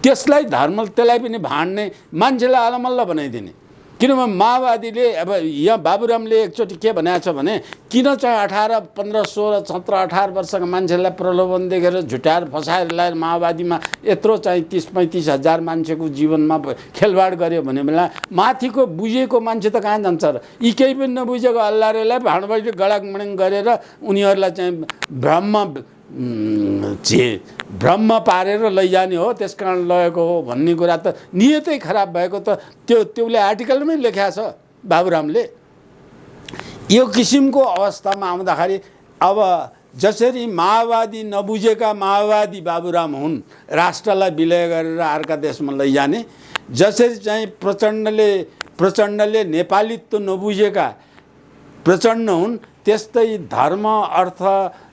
त्यसलाई त्यसलाई पनि भाँड्ने, मान्छेलाई अलमल्ल बनाइदिने। किनभने माओवादीले अब यहाँ बाबुरामले एकचोटि के भनेको छ भने किन चाहिँ 18, 15, 16, 17, 18 वर्षका मान्छेलाई प्रलोभन देखेर झुट्याएर फसाएर ल्याएर माओवादीमा यत्रो चाहिँ 30-35 हजार मान्छेको जीवनमा खेलवाड गर्यो भने बेला माथिको बुझेको मान्छे त कहाँ जान्छ र? यी केही पनि नबुझेको अल्लाहरेलाई भाँडबैठे गडाकमडिङ गरेर उनीहरूलाई चाहिँ भ्रम पारेर लैजाने हो, त्यस कारण लगेको हो भन्ने कुरा त नियतै खराब भएको त त्यसले आर्टिकलमै लेखेको छ बाबुरामले। यो किसिमको अवस्थामा आउँदाखेरि अब जसरी माओवादी नबुझेका माओवादी बाबुराम हुन्, राष्ट्रलाई विलय गरेर अर्का देशमा लैजाने, जसरी चाहिँ प्रचण्डले नेपालीत्व नबुझेका प्रचण्ड हुन्, त्यस्तै धर्म अर्थ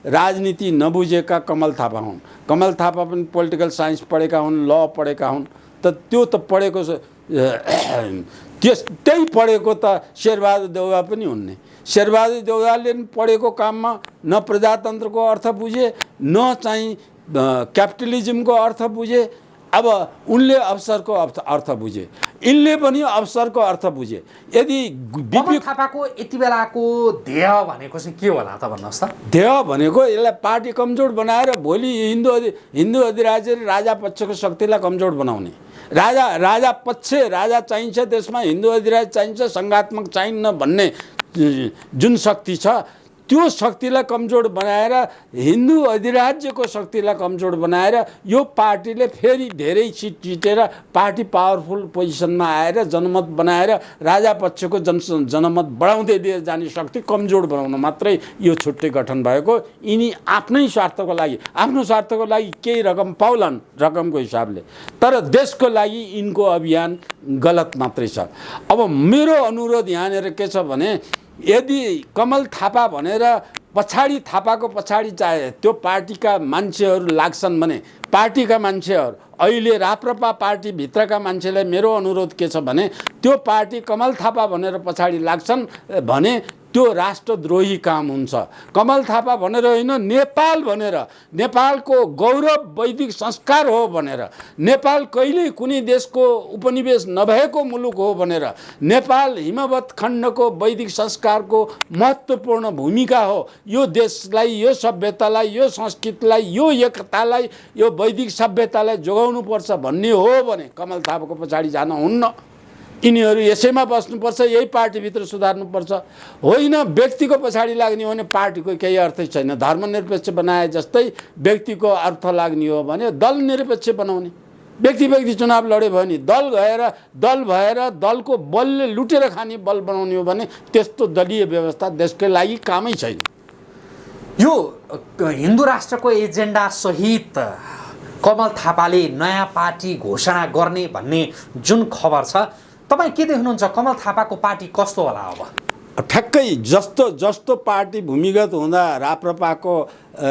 राजनीति नबुझेका कमल थापा हुन्। कमल थापा पनि पोलिटिकल साइन्स पढेका हुन्, ल पढेका हुन्। त त्यो त पढेको त्यही पढेको त शेरबहादुर देउवा पनि हुन् नि। शेरबहादुर देउवाले पनि पढेको काममा न प्रजातन्त्रको अर्थ बुझे न चाहिँ क्यापिटलिजमको अर्थ बुझे। अब उनले अवसरको अर्थ बुझे, यिनले पनि अवसरको अर्थ बुझे। यदि कमल थापाको यति बेलाको ध्येय भनेको चाहिँ के होला त भन्नुहोस् त? ध्येय भनेको यसलाई पार्टी कमजोर बनाएर भोलि हिन्दू अधिराज्य र राजा पक्षको शक्तिलाई कमजोर बनाउने। राजा चाहिन्छ देशमा, हिन्दू अधिराज्य चाहिन्छ, सङ्घात्मक चाहिन्न भन्ने जुन शक्ति छ त्यो शक्तिलाई कमजोर बनाएर, हिन्दू अधिराज्यको शक्तिलाई कमजोर बनाएर यो पार्टीले फेरि धेरै सिट जितेर पार्टी पावरफुल पोजिसनमा आएर जनमत बनाएर राजा पक्षको जनमत बढाउँदै दिएर जाने शक्ति कमजोर बनाउन मात्रै यो छुट्टै गठन भएको। यिनी आफ्नै स्वार्थको लागि, आफ्नो स्वार्थको लागि केही रकम पाउलान् रकमको हिसाबले, तर देशको लागि यिनको अभियान गलत मात्रै छ। अब मेरो अनुरोध यहाँनिर के छ भने यदि कमल थापा भनेर पछाडि थापाको पछाडि चाहे त्यो पार्टीका मान्छेहरू लाग्छन् भने, पार्टीका मान्छेहरू अहिले राप्रपा पार्टीभित्रका मान्छेलाई मेरो अनुरोध के छ भने त्यो पार्टी कमल थापा भनेर पछाडि लाग्छन् भने त्यो राष्ट्रद्रोही काम हुन्छ। कमल थापा भनेर होइन, नेपाल भनेर, नेपालको गौरव वैदिक संस्कार हो भनेर, नेपाल कहिल्यै कुनै देशको उपनिवेश नभएको मुलुक हो भनेर, नेपाल हिमवत खण्डको वैदिक संस्कारको महत्त्वपूर्ण भूमिका हो, यो देशलाई, यो सभ्यतालाई, यो संस्कृतिलाई, यो एकतालाई, यो वैदिक सभ्यतालाई जोगाउनुपर्छ भन्ने हो भने कमल थापाको पछाडि जान हुन्न। यिनीहरू यसैमा बस्नुपर्छ, यही पार्टीभित्र सुधार्नुपर्छ। होइन व्यक्तिको पछाडि लाग्ने हो भने पार्टीको केही अर्थै छैन। धर्मनिरपेक्ष बनाए जस्तै व्यक्तिको अर्थ लाग्ने हो भने दल निरपेक्ष बनाउने। व्यक्ति चुनाव लड्यो भने दल भएर दलको बलले लुटेर खाने बल बनाउने हो भने त्यस्तो दलीय व्यवस्था देशकै लागि कामै छैन। यो हिन्दू राष्ट्रको एजेन्डा सहित कमल थापाले नयाँ पार्टी घोषणा गर्ने भन्ने जुन खबर छ, तपाईँ के देख्नुहुन्छ? कमल थापाको पार्टी कस्तो होला अब? ठ्याक्कै जस्तो पार्टी भूमिगत हुँदा राप्रपाको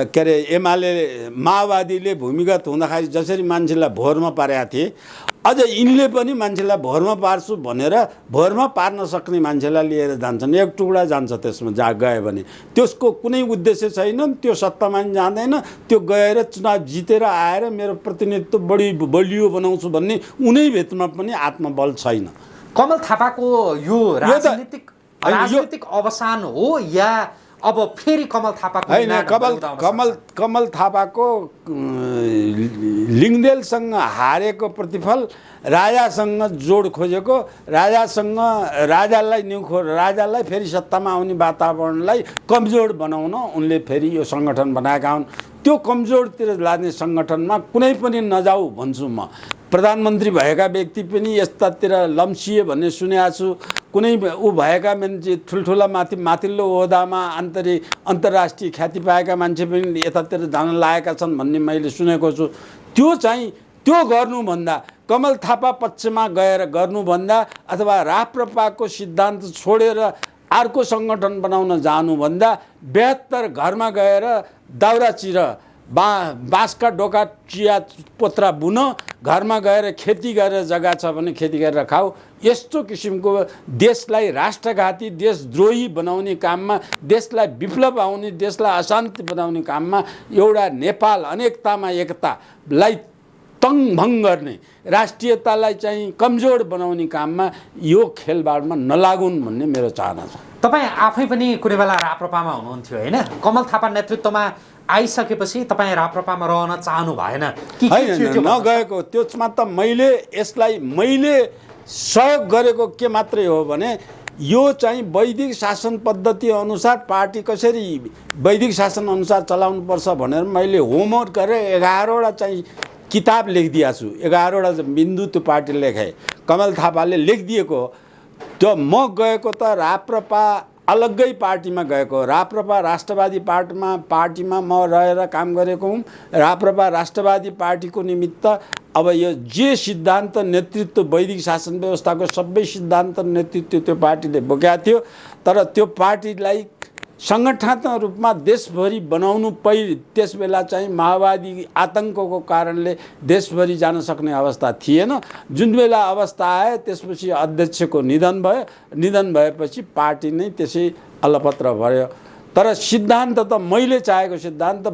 के अरे एमाले माओवादीले भूमिगत हुँदाखेरि जसरी मान्छेलाई भोरमा पारेका थिए, अझ यिनले पनि मान्छेलाई भोरमा पार्छु भनेर भोरमा पार्न सक्ने मान्छेलाई लिएर जान्छन्। एक टुक्रा जान्छ त्यसमा गयो भने त्यसको कुनै उद्देश्य छैन, त्यो सत्तामा जाँदैन, त्यो गएर चुनाव जितेर आएर मेरो प्रतिनिधित्व बलियो बनाउँछु भन्ने उनैभित्रमा पनि आत्मबल छैन। कमल थापाको यो राजनीतिक अवसान हो या अब फेरि कमल थापाको? होइन, कमल थापाको लिङ्गदेलसँग हारेको प्रतिफल राजासँग जोड खोजेको, राजालाई फेरि सत्तामा आउने वातावरणलाई कमजोर बनाउन उनले फेरि यो सङ्गठन बनाएका हुन्। त्यो कमजोरतिर लाग्ने सङ्गठनमा कुनै पनि नजाऊ भन्छु म। प्रधानमन्त्री भएका व्यक्ति पनि यस्तातिर लम्सिए भन्ने सुनेको छु। कुनै ऊ भएका मान्छे ठुल्ठुला माथिल्लो ओहदामा अन्तर्राष्ट्रिय ख्याति पाएका मान्छे पनि यतातिर जान लागेका छन् भन्ने मैले सुनेको छु। त्यो गर्नुभन्दा कमल थापा पक्षमा गएर गर्नुभन्दा अथवा राप्रपाको सिद्धान्त छोडेर अर्को सङ्गठन बनाउन जानुभन्दा 72 घरमा गएर दाउरा चिर बाँसका डोका चिया पोत्रा बुन, घरमा गएर खेती गरेर जग्गा छ भने खेती गरेर खाऊ। यस्तो किसिमको देशलाई राष्ट्रघाती देशद्रोही बनाउने काममा, देशलाई विप्लव आउने, देशलाई अशान्ति बनाउने काममा, एउटा नेपाल अनेकतामा एकतालाई तङभङ गर्ने, राष्ट्रियतालाई चाहिँ कमजोर बनाउने काममा यो खेलबाडमा नलागुन् भन्ने मेरो चाहना छ। तपाईँ आफै पनि कुनै बेला राप्रपामा हुनुहुन्थ्यो होइन? कमल थापा नेतृत्वमा आइसकेपछि तपाईँ राप्रपामा रहन चाहनु भएन कि? नगएको त्यसमा त मैले सहयोग गरेको के मात्रै हो भने यो चाहिँ वैदिक शासन पद्धति अनुसार पार्टी कसरी वैदिक शासन अनुसार चलाउनुपर्छ भनेर मैले होमवर्क गरेर 11वटा चाहिँ किताब लेखिदिएको छु। 11वटा बिन्दु त्यो पार्टी लेखाए, कमल थापाले लेखिदिएको। त्यो म गएको त राप्रपा अलग्गै पार्टीमा गएको। राप्रपा राष्ट्रवादी पार्टीमा म रहेर काम गरेको हुँ। राप्रपा राष्ट्रवादी पार्टीको निमित्त अब यो जे सिद्धान्त नेतृत्व वैदिक शासन व्यवस्थाको सबै सिद्धान्त नेतृत्व त्यो पार्टीले बोकेको थियो। तर त्यो पार्टीलाई सङ्गठनात्मक रूपमा देशभरि बनाउनु त्यस बेला चाहिँ माओवादी आतङ्कको कारणले देशभरि जान सक्ने अवस्था थिएन। जुन बेला अवस्था आयो त्यसपछि अध्यक्षको निधन भयो। निधन भएपछि पार्टी नै त्यसै अलपत्र भयो। तर सिद्धान्त त मैले चाहेको सिद्धान्त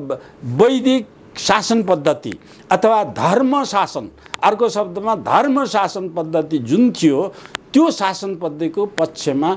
वैदिक शासन पद्धति अथवा धर्म शासन, अर्को शब्दमा धर्म शासन पद्धति जुन थियो त्यो शासन पद्धतिको पक्षमा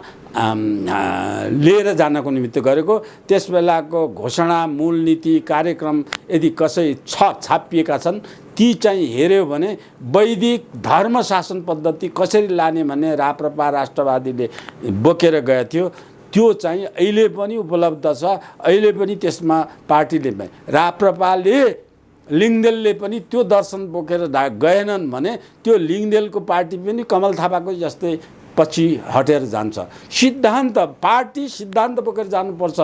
लिएर जानको निमित्त गरेको। त्यस बेलाको घोषणा, मूल नीति, कार्यक्रम यदि कसै छापिएका छन् ती चाहिँ हेऱ्यो भने वैदिक धर्म शासन पद्धति कसरी लाने भन्ने राप्रपा राष्ट्रवादीले बोकेर गएको थियो। त्यो चाहिँ अहिले पनि उपलब्ध छ। अहिले पनि त्यसमा पार्टीले राप्रपाले लिङ्गदेलले पनि त्यो दर्शन बोकेर गएनन् भने त्यो लिङ्गदेलको पार्टी पनि कमल थापाको जस्तै पछि हटेर जान्छ। सिद्धान्त, पार्टी सिद्धान्त बोकेर जानुपर्छ।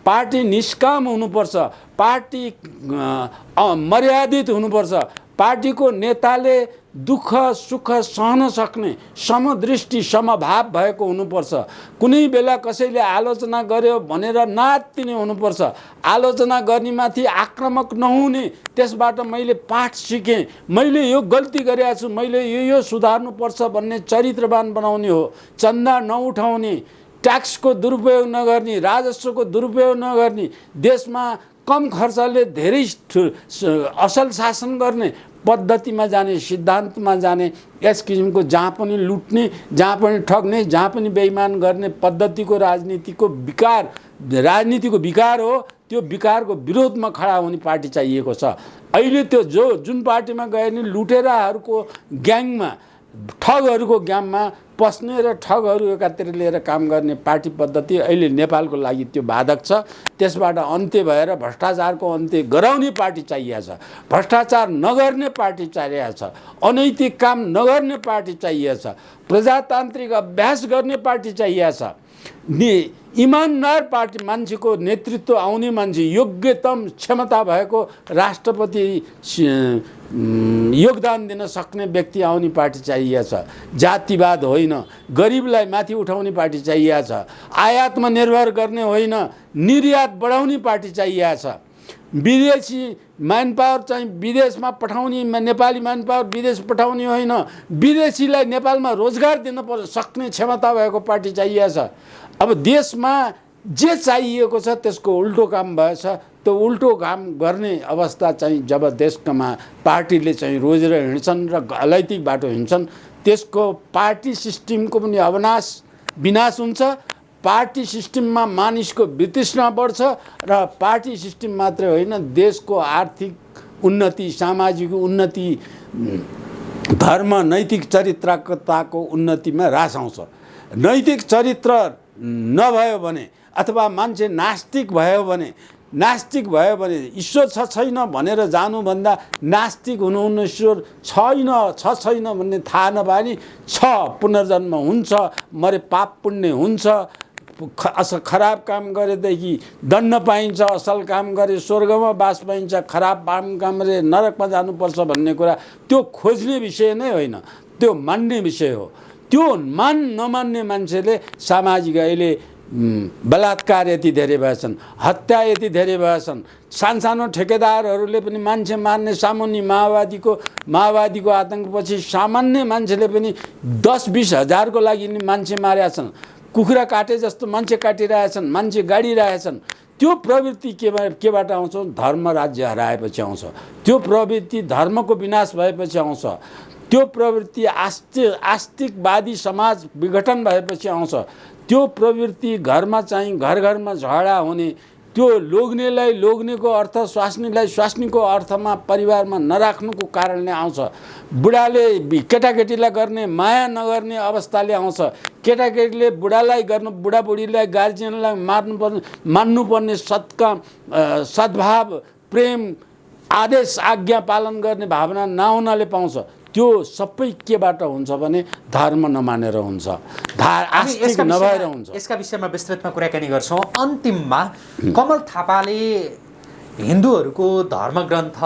पार्टी निष्काम हुनुपर्छ। पार्टी मर्यादित हुनुपर्छ। पार्टीको नेताले दुःख सुख सहन सक्ने समदृष्टि समभाव भएको हुनुपर्छ। कुनै बेला कसैले आलोचना गर्यो भनेर नात्तिने हुनुपर्छ। आलोचना गर्नेमाथि आक्रामक नहुने, त्यसबाट मैले पाठ सिकेँ, मैले यो गल्ती गरेको छु, मैले यो सुधार्नुपर्छ भन्ने चरित्रवान बनाउने हो। चन्दा नउठाउने, ट्याक्सको दुरुपयोग नगर्ने, राजस्वको दुरुपयोग नगर्ने, देशमा कम खर्चले धेरै असल शासन गर्ने पद्धतिमा जाने, सिद्धान्तमा जाने, यस किसिमको जहाँ पनि लुट्ने, जहाँ पनि ठग्ने, जहाँ पनि बेइमान गर्ने पद्धतिको राजनीतिको विकार हो। त्यो विकारको विरोधमा खडा हुने पार्टी चाहिएको छ। अहिले त्यो जुन पार्टीमा गए नि लुटेराहरूको ग्याङमा, ठगहरूको ग्याङमा पस्ने र ठगहरू एकातिर लिएर काम गर्ने पार्टी पद्धति अहिले नेपालको लागि त्यो बाधक छ। त्यसबाट अन्त्य भएर भ्रष्टाचारको अन्त्य गराउने पार्टी चाहिएको छ। भ्रष्टाचार नगर्ने पार्टी चाहिएको छ। अनैतिक काम नगर्ने पार्टी चाहिएको छ। प्रजातान्त्रिक अभ्यास गर्ने पार्टी चाहिएको छ। इमानदार पार्टी, मान्छेको नेतृत्व आउने मान्छे, योग्यतम क्षमता भएको राष्ट्रपति योगदान दिन सक्ने व्यक्ति आउने पार्टी चाहिएको छ। जातिवाद होइन, गरिबलाई माथि उठाउने पार्टी चाहिएको छ। आयातमा निर्भर गर्ने होइन, निर्यात बढाउने पार्टी चाहिएको छ। विदेशी म्यानपावर चाहिँ विदेशमा पठाउने, नेपाली म्यानपावर विदेश पठाउने होइन, विदेशीलाई नेपालमा रोजगार दिन सक्ने क्षमता भएको पार्टी चाहिएको छ। अब देशमा जे चाहिएको छ त्यसको उल्टो काम भएछ। त्यो उल्टो काम गर्ने अवस्था चाहिँ जब देशमा पार्टीले चाहिँ रोजेर हिँड्छन् र अनैतिक बाटो हिँड्छन्, त्यसको पार्टी सिस्टमको पनि विनाश हुन्छ। पार्टी सिस्टममा मानिसको वितृष्णा बढ्छ र पार्टी सिस्टम मात्रै होइन, देशको आर्थिक उन्नति, सामाजिक उन्नति, धर्म, नैतिक चरित्रताको उन्नतिमा ह्रास आउँछ। नैतिक चरित्र नभयो भने अथवा मान्छे नास्तिक भयो भने नास्तिक भयो भने ईश्वर छ छैन भनेर जानुभन्दा नास्तिक हुनुहुन्न ईश्वर छैन भन्ने थाहा नभए नि छ, पुनर्जन्म हुन्छ, मरे पाप पुण्य हुन्छ, खराब काम गरेदेखि दण्ड पाइन्छ, असल काम गरे स्वर्गमा बास पाइन्छ, खराब काम गरे नरकमा जानुपर्छ भन्ने कुरा त्यो खोज्ने विषय नै होइन, त्यो मान्ने विषय हो। त्यो नमान्ने मान्छेले सामाजिक अहिले बलात्कार यति धेरै भएछन्, हत्या यति धेरै भएछन्, सानसानो ठेकेदारहरूले पनि मान्छे मार्ने सामान्य माओवादीको आतङ्कपछि सामान्य मान्छेले पनि 10-20 हजारको लागि मान्छे मारेका छन्, कुखुरा काटे जस्तो मान्छे काटिरहेछन्, मान्छे गाडिरहेछन्। त्यो प्रवृत्ति केबाट आउँछ? धर्म राज्य हराएपछि आउँछ। त्यो प्रवृत्ति धर्मको विनाश भएपछि आउँछ। त्यो प्रवृत्ति आस्तिकवादी समाज विघटन भएपछि आउँछ। त्यो प्रवृत्ति घरमा चाहिँ घरमा झगडा हुने, त्यो लोग्नेको अर्थ स्वास्नीलाई स्वास्नीको अर्थमा परिवारमा नराख्नुको कारणले आउँछ। बुढाले केटाकेटीलाई गर्ने माया नगर्ने अवस्थाले आउँछ। केटाकेटीले बुढाबुढीलाई गार्जियनलाई मान्नुपर्ने सद्भाव प्रेम आदेश आज्ञा पालन गर्ने भावना नहुनाले पाउँछ। त्यो सबै केबाट हुन्छ भने धर्म नमानेर हुन्छ, आस्तिक नभएर हुन्छ। यसका विषयमा विस्तृतमा कुराकानी गर्छौँ। अन्तिममा कमल थापाले हिन्दूहरूको धर्मग्रन्थ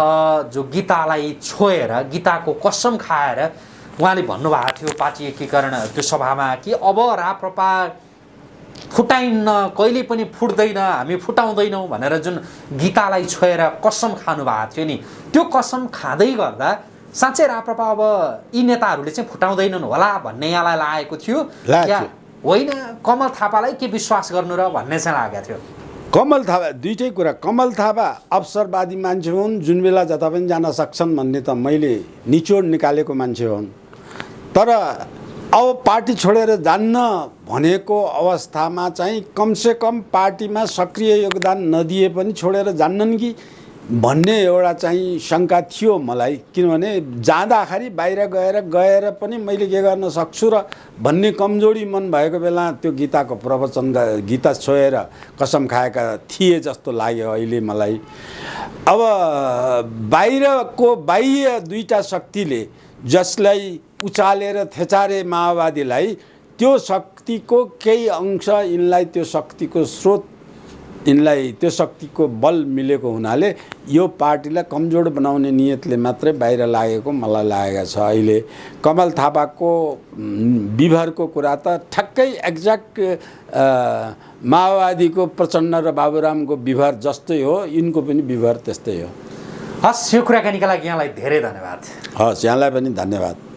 जो गीतालाई छोएर, गीताको कसम खाएर उहाँले भन्नुभएको थियो पार्टी एकीकरण त्यो सभामा कि अब राप्रपा फुटाइन्न, कहिले पनि फुट्दैन, हामी फुटाउँदैनौँ भनेर जुन गीतालाई छोएर कसम खानुभएको थियो नि, त्यो कसम खाँदै गर्दा साँच्चै राप्रपा अब यी नेताहरूले चाहिँ फुटाउँदैनन् होला भन्ने यहाँलाई लागेको थियो या होइन कमल थापालाई के विश्वास गर्नु र भन्ने चाहिँ लागेको थियो? कमल थापा दुईटै कुरा। कमल थापा अवसरवादी मान्छे हुन्, जुन बेला जता पनि जान सक्छन् भन्ने त मैले निचोड निकालेको मान्छे हुन्। तर अब पार्टी छोडेर जान्न भनेको अवस्थामा चाहिँ कमसेकम पार्टीमा सक्रिय योगदान नदिए पनि छोडेर जान्नन् कि भन्ने एउटा चाहिँ शङ्का थियो मलाई। किनभने जाँदाखेरि बाहिर गएर पनि मैले के गर्न सक्छु र भन्ने कमजोरी मन भएको बेला त्यो गीताको प्रवचन गीता छोएर कसम खाएका थिए जस्तो लाग्यो अहिले मलाई। अब बाहिरको बाह्य दुईटा शक्तिले जसलाई उचालेर थेचारे माओवादीलाई, त्यो शक्तिको केही अंश यिनलाई त्यो शक्तिको स्रोत, यिनलाई त्यो शक्तिको बल मिलेको हुनाले यो पार्टीलाई कमजोर बनाउने नियतले मात्रै बाहिर लागेको मलाई लागेको छ। अहिले कमल थापाको विभरको कुरा त ठ्याक्कै एक्ज्याक्ट माओवादीको प्रचण्ड र बाबुरामको विभर जस्तै हो, यिनको पनि विभर त्यस्तै हो। हस्, यो कुराकानीका लागि यहाँलाई धेरै धन्यवाद। हस्, यहाँलाई पनि धन्यवाद।